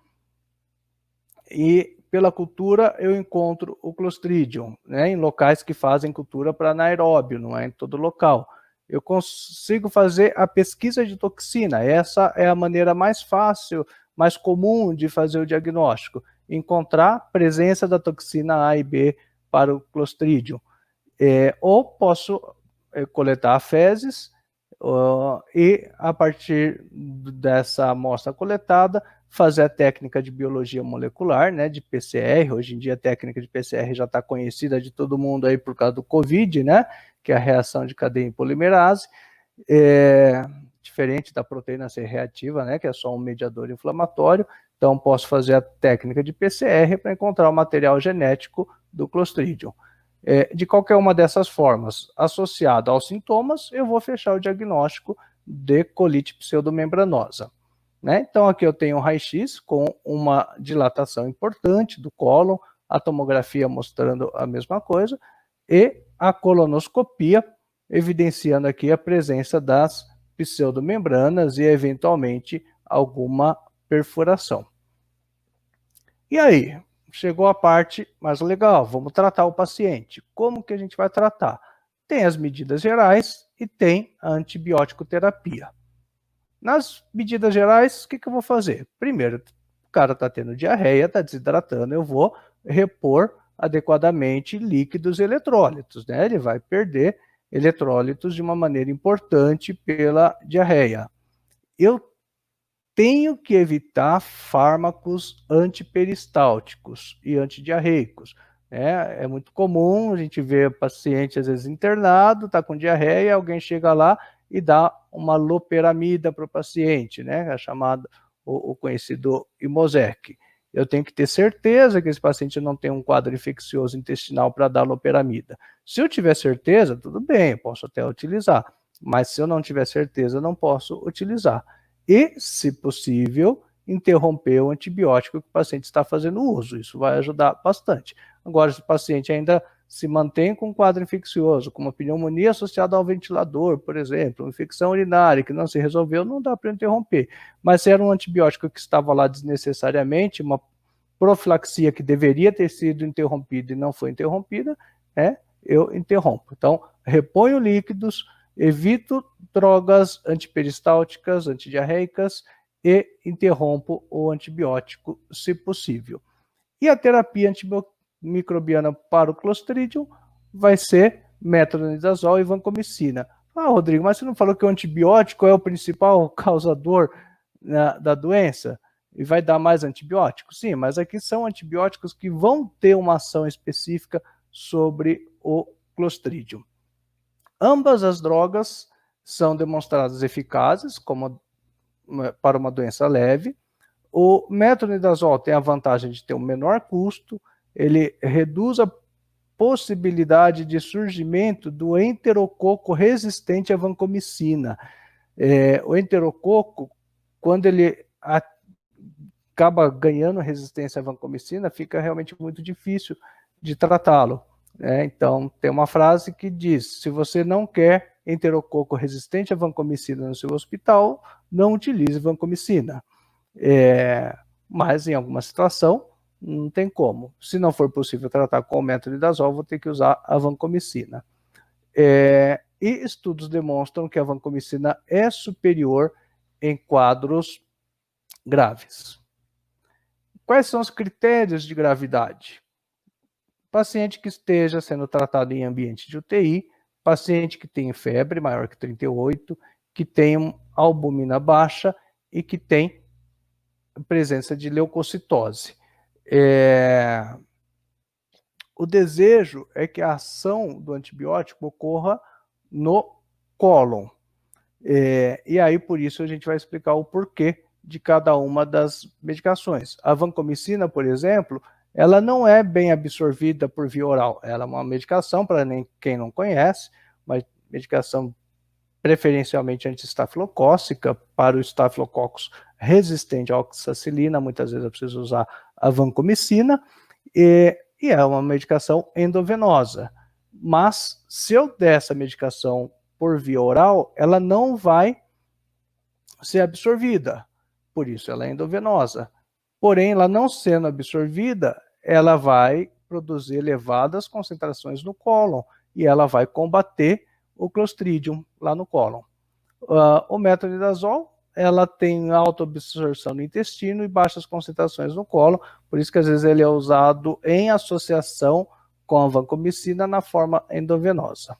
e pela cultura eu encontro o Clostridium, em locais que fazem cultura para anaeróbio, não é em todo local. Eu consigo fazer a pesquisa de toxina. Essa é a maneira mais fácil, mais comum de fazer o diagnóstico. Encontrar presença da toxina A e B para o Clostridium. Ou posso coletar fezes e, a partir dessa amostra coletada, fazer a técnica de biologia molecular, de PCR. Hoje em dia a técnica de PCR já está conhecida de todo mundo aí por causa do Covid, que é a reação de cadeia em polimerase, diferente da proteína C reativa, que é só um mediador inflamatório. Então, posso fazer a técnica de PCR para encontrar o material genético do Clostridium. De qualquer uma dessas formas, associado aos sintomas, eu vou fechar o diagnóstico de colite pseudomembranosa. Então, aqui eu tenho um raio-x com uma dilatação importante do cólon, a tomografia mostrando a mesma coisa, e a colonoscopia, evidenciando aqui a presença das pseudomembranas e, eventualmente, alguma perfuração. E aí? Chegou a parte mais legal, vamos tratar o paciente. Como que a gente vai tratar? Tem as medidas gerais e tem a antibiótico terapia. Nas medidas gerais, o que eu vou fazer? Primeiro, o cara está tendo diarreia, está desidratando, eu vou repor adequadamente líquidos e eletrólitos, Ele vai perder eletrólitos de uma maneira importante pela diarreia. Eu tenho que evitar fármacos antiperistálticos e antidiarreicos. É muito comum a gente ver paciente, às vezes, internado, está com diarreia, alguém chega lá e dá uma loperamida para o paciente, chamado, o conhecido Imosec. Eu tenho que ter certeza que esse paciente não tem um quadro infeccioso intestinal para dar loperamida. Se eu tiver certeza, tudo bem, eu posso até utilizar. Mas se eu não tiver certeza, não posso utilizar. E, se possível, interromper o antibiótico que o paciente está fazendo uso. Isso vai ajudar bastante. Agora, se o paciente ainda se mantém com um quadro infeccioso, como uma pneumonia associada ao ventilador, por exemplo, uma infecção urinária que não se resolveu, não dá para interromper. Mas se era um antibiótico que estava lá desnecessariamente, uma profilaxia que deveria ter sido interrompida e não foi interrompida, eu interrompo. Então, reponho líquidos, evito drogas antiperistálticas, antidiarreicas e interrompo o antibiótico, se possível. E a terapia antimicrobiana para o Clostridium vai ser metronidazol e vancomicina. Rodrigo, mas você não falou que o antibiótico é o principal causador da doença? E vai dar mais antibiótico? Sim, mas aqui são antibióticos que vão ter uma ação específica sobre o Clostridium. Ambas as drogas são demonstradas eficazes para uma doença leve. O metronidazol tem a vantagem de ter um menor custo, ele reduz a possibilidade de surgimento do enterococo resistente à vancomicina. O enterococo quando ele acaba ganhando resistência à vancomicina, fica realmente muito difícil de tratá-lo. Então, tem uma frase que diz: se você não quer enterococo resistente à vancomicina no seu hospital, não utilize vancomicina. Mas, em alguma situação, não tem como. Se não for possível tratar com o metronidazol, vou ter que usar a vancomicina. E estudos demonstram que a vancomicina é superior em quadros graves. Quais são os critérios de gravidade? Paciente que esteja sendo tratado em ambiente de UTI, paciente que tem febre maior que 38, que tem albumina baixa e que tem presença de leucocitose. O desejo é que a ação do antibiótico ocorra no cólon. E aí, por isso, a gente vai explicar o porquê de cada uma das medicações. A vancomicina, por exemplo, ela não é bem absorvida por via oral. Ela é uma medicação, para quem não conhece, uma medicação preferencialmente anti-estafilocócica para o estafilococcus resistente à oxacilina. Muitas vezes é preciso usar a vancomicina, e é uma medicação endovenosa. Mas, se eu der essa medicação por via oral, ela não vai ser absorvida, por isso ela é endovenosa. Porém, ela não sendo absorvida, ela vai produzir elevadas concentrações no cólon e ela vai combater o Clostridium lá no cólon. O metronidazol, ela tem alta absorção no intestino e baixas concentrações no cólon, por isso que às vezes ele é usado em associação com a vancomicina na forma endovenosa.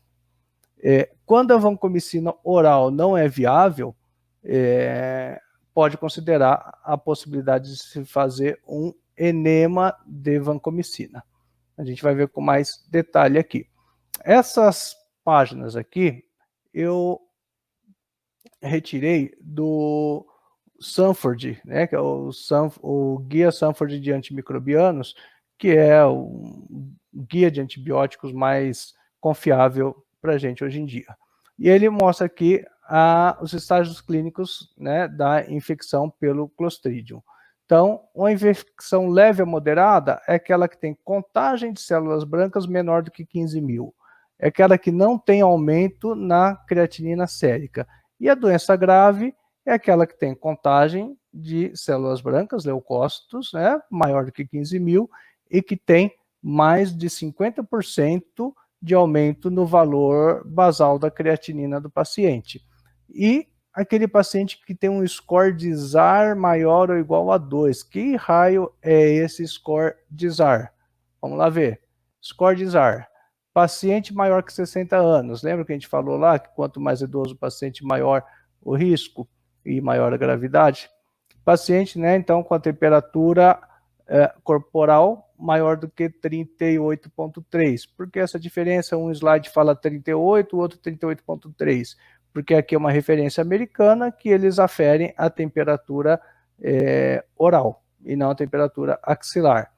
Quando a vancomicina oral não é viável, pode considerar a possibilidade de se fazer um enema de vancomicina. A gente vai ver com mais detalhe aqui. Essas páginas aqui eu retirei do Sanford, que é o Guia Sanford de Antimicrobianos, que é o guia de antibióticos mais confiável para a gente hoje em dia. E ele mostra aqui os estágios clínicos da infecção pelo Clostridium. Então, uma infecção leve a moderada é aquela que tem contagem de células brancas menor do que 15.000. É aquela que não tem aumento na creatinina sérica. E a doença grave é aquela que tem contagem de células brancas, leucócitos, maior do que 15.000 e que tem mais de 50% de aumento no valor basal da creatinina do paciente. E aquele paciente que tem um score de ZAR maior ou igual a 2. Que raio é esse score de ZAR? Vamos lá ver. Score de ZAR. Paciente maior que 60 anos. Lembra que a gente falou lá que quanto mais idoso o paciente, maior o risco e maior a gravidade? Paciente, então, com a temperatura corporal maior do que 38,3. Por que essa diferença? Um slide fala 38, o outro 38,3. Porque aqui é uma referência americana que eles aferem a temperatura oral e não a temperatura axilar.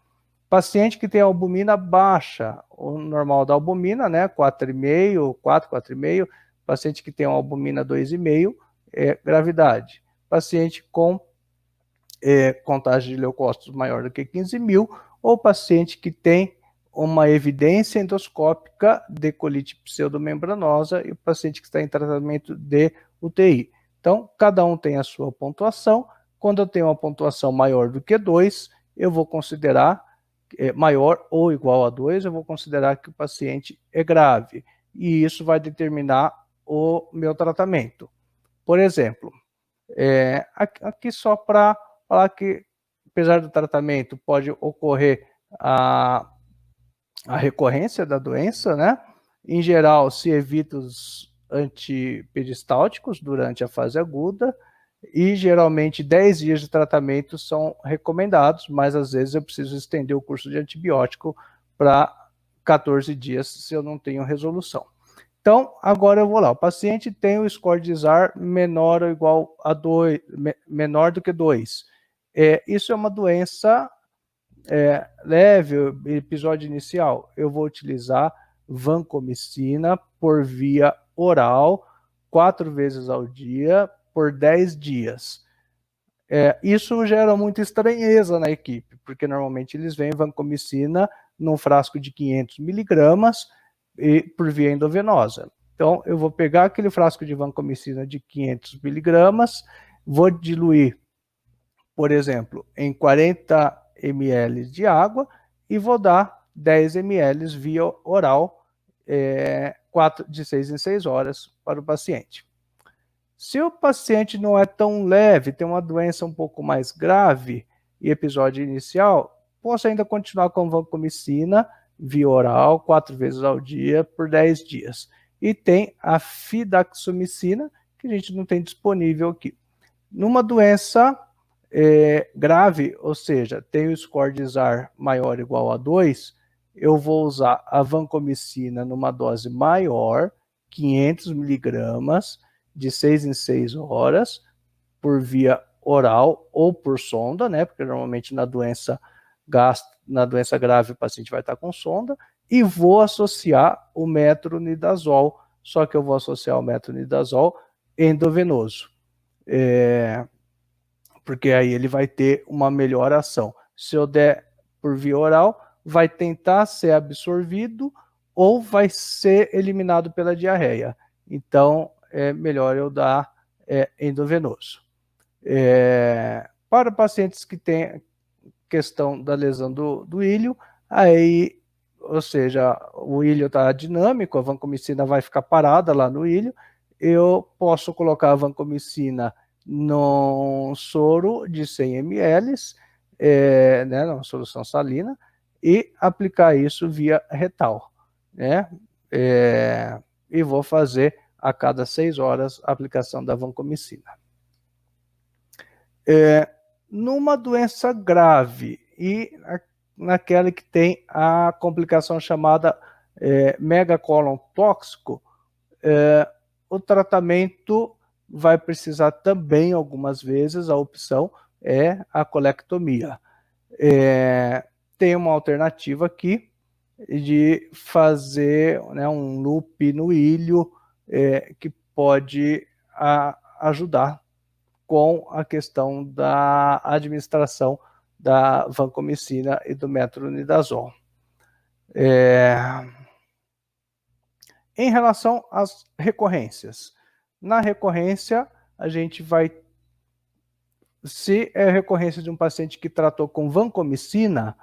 Paciente que tem albumina baixa, o normal da albumina, 4,5, 4,5. Paciente que tem uma albumina 2,5, gravidade. Paciente com contagem de leucócitos maior do que 15.000, ou paciente que tem uma evidência endoscópica de colite pseudomembranosa e o paciente que está em tratamento de UTI. Então, cada um tem a sua pontuação. Quando eu tenho uma pontuação maior do que 2, eu vou considerar, maior ou igual a 2, eu vou considerar que o paciente é grave. E isso vai determinar o meu tratamento. Por exemplo, aqui só para falar que, apesar do tratamento, pode ocorrer a recorrência da doença, Em geral, se evita os antiperistálticos durante a fase aguda e, geralmente, 10 dias de tratamento são recomendados, mas, às vezes, eu preciso estender o curso de antibiótico para 14 dias se eu não tenho resolução. Então, agora eu vou lá. O paciente tem o score de ZAR menor ou igual a 2, menor do que 2. Isso é uma doença leve, episódio inicial. Eu vou utilizar vancomicina por via oral, 4 vezes ao dia, por 10 dias. Isso gera muita estranheza na equipe, porque normalmente eles veem vancomicina num frasco de 500 miligramas por via endovenosa. Então, eu vou pegar aquele frasco de vancomicina de 500 miligramas, vou diluir, por exemplo, em 40 ml de água e vou dar 10 ml via oral, de 6 em 6 horas para o paciente. Se o paciente não é tão leve, tem uma doença um pouco mais grave e episódio inicial, posso ainda continuar com vancomicina via oral 4 vezes ao dia por 10 dias. E tem a fidaxomicina, que a gente não tem disponível aqui. Numa doença grave, ou seja, tem o score de SAR maior ou igual a 2, eu vou usar a vancomicina numa dose maior, 500 miligramas, de 6 em 6 horas, por via oral ou por sonda, né? Porque normalmente na doença grave o paciente vai estar com sonda, e vou associar o metronidazol, só que eu vou associar o metronidazol endovenoso, porque aí ele vai ter uma melhor ação. Se eu der por via oral, vai tentar ser absorvido ou vai ser eliminado pela diarreia. Então, é melhor eu dar endovenoso. Para pacientes que têm questão da lesão do ilho, aí, ou seja, o ilho está dinâmico, a vancomicina vai ficar parada lá no ilho, eu posso colocar a vancomicina num soro de 100 ml, né, numa solução salina, e aplicar isso via retal, né? E vou fazer a cada 6 horas a aplicação da vancomicina. Numa doença grave e naquela que tem a complicação chamada megacólon tóxico, o tratamento vai precisar também, algumas vezes, a opção é a colectomia. Tem uma alternativa aqui de fazer, né, um loop no ilho, que pode ajudar com a questão da administração da vancomicina e do metronidazol. Em relação às recorrências, na recorrência, a gente vai, se é recorrência de um paciente que tratou com vancomicina,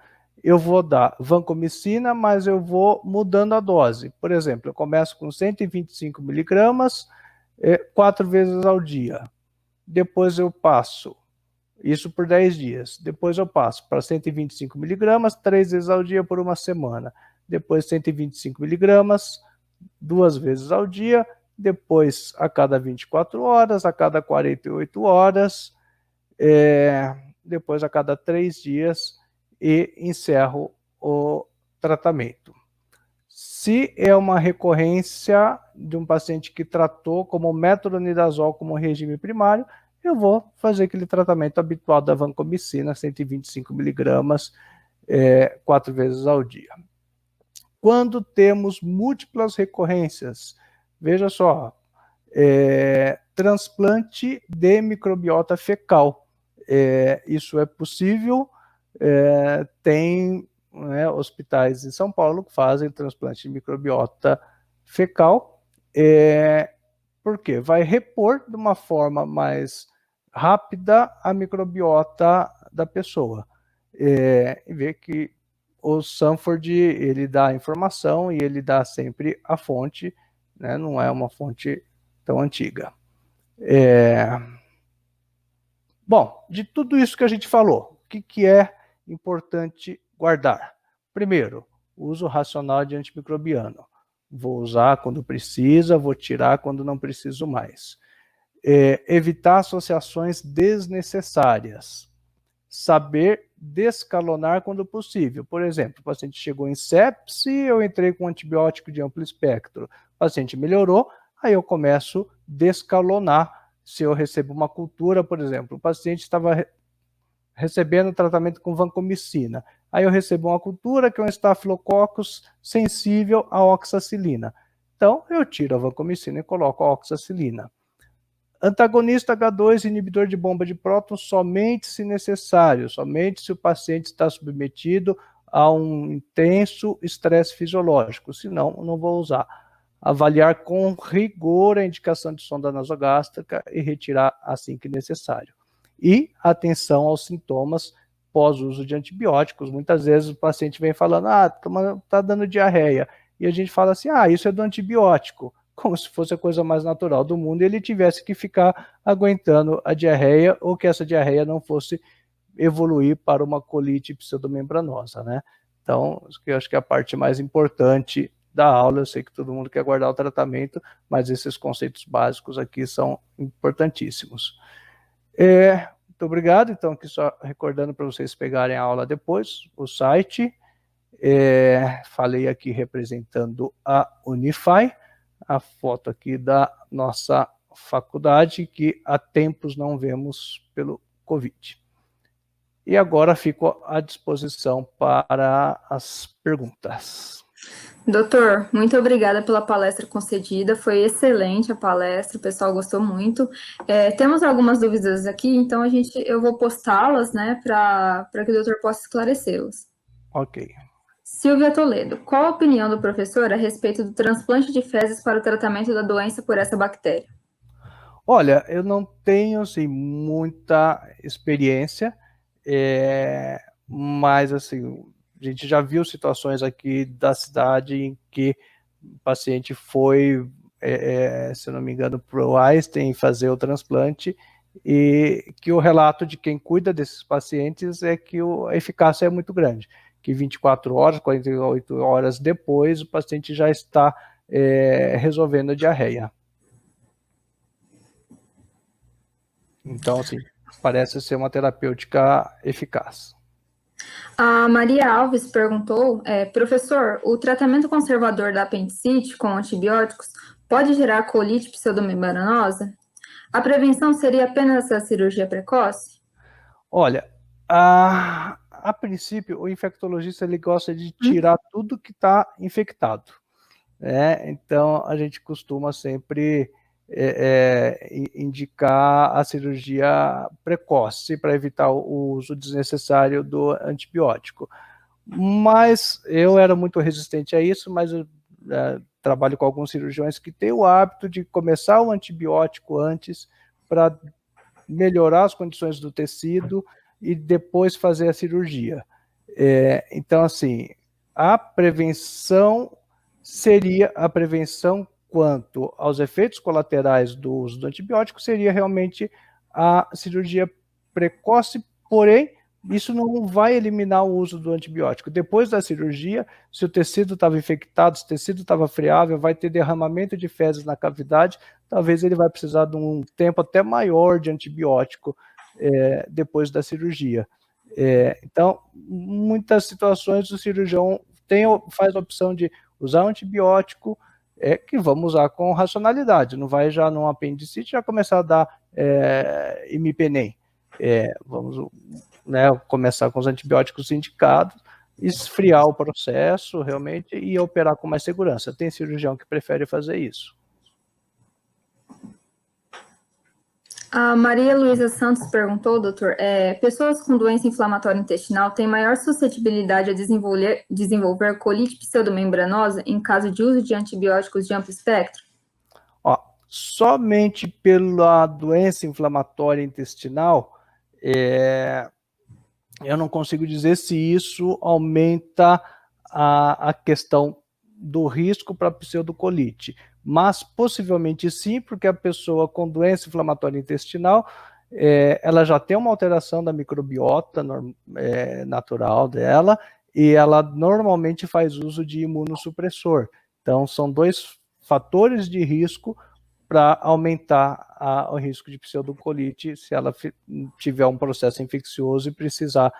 eu vou dar vancomicina, mas eu vou mudando a dose. Por exemplo, eu começo com 125 miligramas, 4 vezes ao dia. Depois eu passo, isso por 10 dias. Depois eu passo para 125 miligramas, 3 vezes ao dia por uma semana. Depois 125 miligramas, 2 vezes ao dia. Depois a cada 24 horas, a cada 48 horas. Depois a cada 3 dias e encerro o tratamento. Se é uma recorrência de um paciente que tratou como metronidazol como regime primário, eu vou fazer aquele tratamento habitual da vancomicina, 125 miligramas, 4 vezes ao dia. Quando temos múltiplas recorrências, veja só, transplante de microbiota fecal. Isso é possível, tem, né, hospitais em São Paulo que fazem transplante de microbiota fecal, por quê? Vai repor de uma forma mais rápida a microbiota da pessoa. E ver que o Sanford, ele dá a informação e ele dá sempre a fonte, né, não é uma fonte tão antiga. Bom, de tudo isso que a gente falou, o que é importante guardar? Primeiro, uso racional de antimicrobiano. Vou usar quando precisa, vou tirar quando não preciso mais. Evitar associações desnecessárias. Saber descalonar quando possível. Por exemplo, o paciente chegou em sepse, eu entrei com antibiótico de amplo espectro. O paciente melhorou, aí eu começo a descalonar. Se eu recebo uma cultura, por exemplo, o paciente estava recebendo tratamento com vancomicina. Aí eu recebo uma cultura que é um Staphylococcus sensível à oxacilina. Então, eu tiro a vancomicina e coloco a oxacilina. Antagonista H2, inibidor de bomba de prótons, somente se necessário, somente se o paciente está submetido a um intenso estresse fisiológico, senão não vou usar. Avaliar com rigor a indicação de sonda nasogástrica e retirar assim que necessário. E atenção aos sintomas pós-uso de antibióticos. Muitas vezes o paciente vem falando, tá dando diarreia, e a gente fala assim, isso é do antibiótico, como se fosse a coisa mais natural do mundo, e ele tivesse que ficar aguentando a diarreia, ou que essa diarreia não fosse evoluir para uma colite pseudomembranosa, né? Então, eu acho que é a parte mais importante da aula. Eu sei que todo mundo quer guardar o tratamento, mas esses conceitos básicos aqui são importantíssimos. Muito obrigado. Então, aqui só recordando para vocês pegarem a aula depois, o site. Falei aqui representando a Unify, a foto aqui da nossa faculdade, que há tempos não vemos pelo Covid. E agora fico à disposição para as perguntas. Doutor, muito obrigada pela palestra concedida, foi excelente a palestra, o pessoal gostou muito. Temos algumas dúvidas aqui, então eu vou postá-las, né, para que o doutor possa esclarecê-las. Ok. Silvia Toledo, qual a opinião do professor a respeito do transplante de fezes para o tratamento da doença por essa bactéria? Olha, eu não tenho assim, muita experiência, mas assim, a gente já viu situações aqui da cidade em que o paciente foi, se não me engano, para o Einstein fazer o transplante, e que o relato de quem cuida desses pacientes é que a eficácia é muito grande, que 24 horas, 48 horas depois, o paciente já está resolvendo a diarreia. Então, assim, parece ser uma terapêutica eficaz. A Maria Alves perguntou, professor, o tratamento conservador da apendicite com antibióticos pode gerar colite pseudomembranosa? A prevenção seria apenas a cirurgia precoce? Olha, a princípio, o infectologista ele gosta de tirar tudo que está infectado, né? Então, a gente costuma sempre indicar a cirurgia precoce para evitar o uso desnecessário do antibiótico. Mas eu era muito resistente a isso, mas eu trabalho com alguns cirurgiões que têm o hábito de começar o antibiótico antes para melhorar as condições do tecido e depois fazer a cirurgia. Então, assim, a prevenção quanto aos efeitos colaterais do uso do antibiótico seria realmente a cirurgia precoce, porém, isso não vai eliminar o uso do antibiótico. Depois da cirurgia, se o tecido estava infectado, se o tecido estava friável, vai ter derramamento de fezes na cavidade, talvez ele vai precisar de um tempo até maior de antibiótico depois da cirurgia. Então, muitas situações o cirurgião faz a opção de usar um antibiótico, que vamos usar com racionalidade, não vai já num apendicite já começar a dar imipenem. Vamos começar com os antibióticos indicados, esfriar o processo realmente e operar com mais segurança. Tem cirurgião que prefere fazer isso. A Maria Luísa Santos perguntou, doutor, pessoas com doença inflamatória intestinal têm maior suscetibilidade a desenvolver colite pseudomembranosa em caso de uso de antibióticos de amplo espectro? Somente pela doença inflamatória intestinal, eu não consigo dizer se isso aumenta a questão do risco para pseudocolite, mas possivelmente sim, porque a pessoa com doença inflamatória intestinal, ela já tem uma alteração da microbiota natural dela, e ela normalmente faz uso de imunossupressor. Então, são dois fatores de risco para aumentar o risco de pseudocolite se ela tiver um processo infeccioso e precisar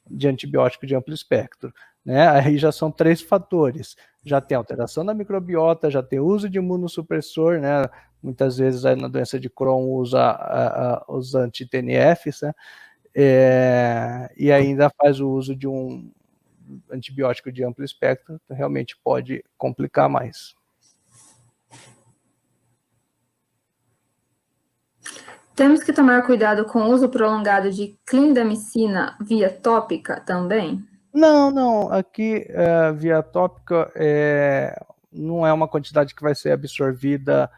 de antibiótico de amplo espectro. Né? Aí já são 3 fatores. Já tem alteração da microbiota, já tem uso de imunossupressor, né? Muitas vezes aí na doença de Crohn usa os anti-TNFs, né? E ainda faz o uso de um antibiótico de amplo espectro, realmente pode complicar mais. Temos que tomar cuidado com o uso prolongado de clindamicina via tópica também? Não. Aqui, via tópica, não é uma quantidade que vai ser absorvida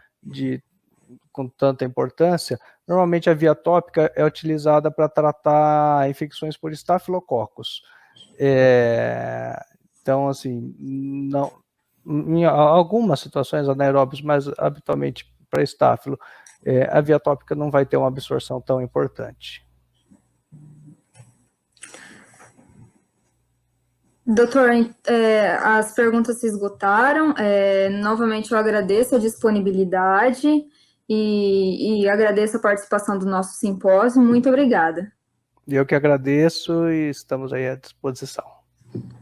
com tanta importância. Normalmente, a via tópica é utilizada para tratar infecções por estafilococcus. Então, assim, não, em algumas situações anaeróbias, mas habitualmente para estáfilo, a via tópica não vai ter uma absorção tão importante. Doutor, as perguntas se esgotaram. Novamente, eu agradeço a disponibilidade e agradeço a participação do nosso simpósio. Muito obrigada. Eu que agradeço e estamos aí à disposição.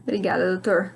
Obrigada, doutor.